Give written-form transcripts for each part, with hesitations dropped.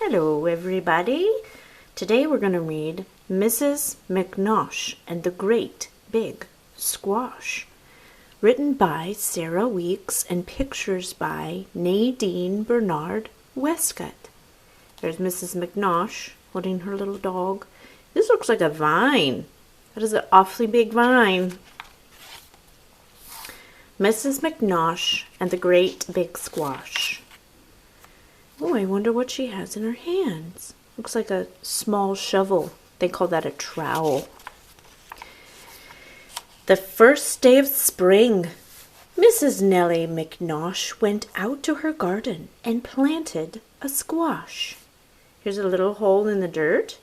Hello everybody. Today we're going to read Mrs. McNosh and the Great Big Squash, written by Sarah Weeks and pictures by Nadine Bernard Westcott. There's Mrs. McNosh holding her little dog. This looks like a vine. That is an awfully big vine. Mrs. McNosh and the Great Big Squash. Oh, I wonder what she has in her hands. Looks like a small shovel. They call that a trowel. The first day of spring, Mrs. Nellie McNosh went out to her garden and planted a squash. Here's a little hole in the dirt,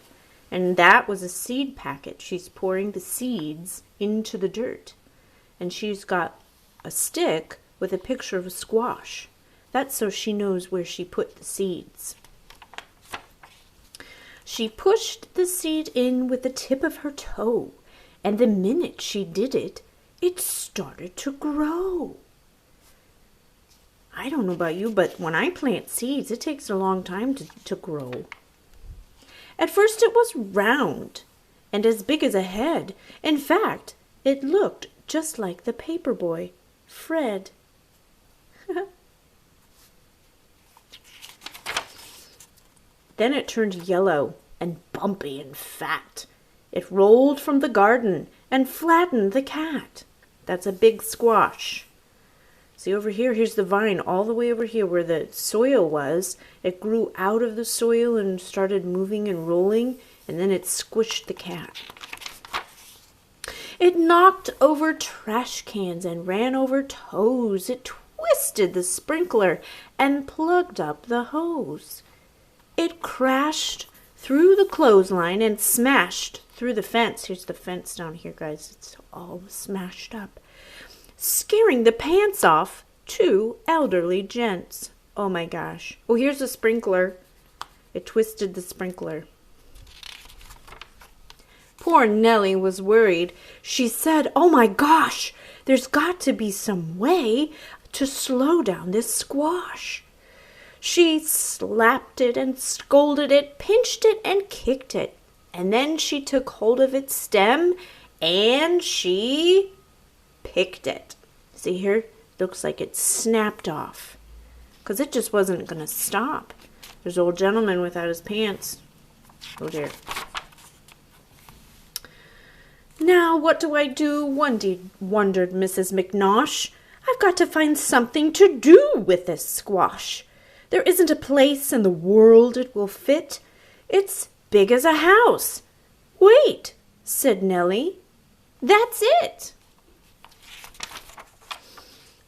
and that was a seed packet. She's pouring the seeds into the dirt, and she's got a stick with a picture of a squash. That's so she knows where she put the seeds. She pushed the seed in with the tip of her toe, and the minute she did it, it started to grow. I don't know about you, but when I plant seeds, it takes a long time to grow. At first it was round and as big as a head. In fact, it looked just like the paper boy, Fred. Then it turned yellow and bumpy and fat. It rolled from the garden and flattened the cat. That's a big squash. See over here, here's the vine all the way over here where the soil was. It grew out of the soil and started moving and rolling, and then it squished the cat. It knocked over trash cans and ran over toes. It twisted the sprinkler and plugged up the hose. It crashed through the clothesline and smashed through the fence. Here's the fence down here, guys. It's all smashed up, scaring the pants off two elderly gents. Oh my gosh. Oh, here's the sprinkler. It twisted the sprinkler. Poor Nellie was worried. She said, "Oh my gosh, there's got to be some way to slow down this squash." She slapped it and scolded it, pinched it and kicked it. And then she took hold of its stem and she picked it. See here? Looks like it snapped off because it just wasn't going to stop. There's an old gentleman without his pants. Oh dear. Now what do I do? Wondered Mrs. McNosh. I've got to find something to do with this squash. There isn't a place in the world it will fit. It's big as a house. Wait, said Nellie. That's it.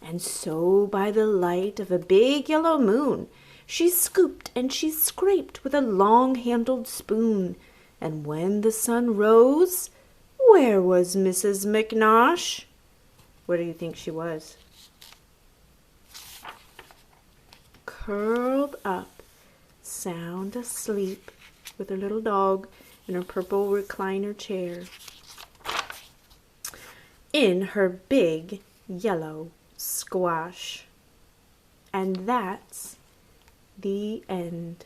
And so by the light of a big yellow moon, she scooped and she scraped with a long-handled spoon. And when the sun rose, where was Mrs. McNosh? Where do you think she was? Curled up, sound asleep, with her little dog in her purple recliner chair, in her big yellow squash. And that's the end.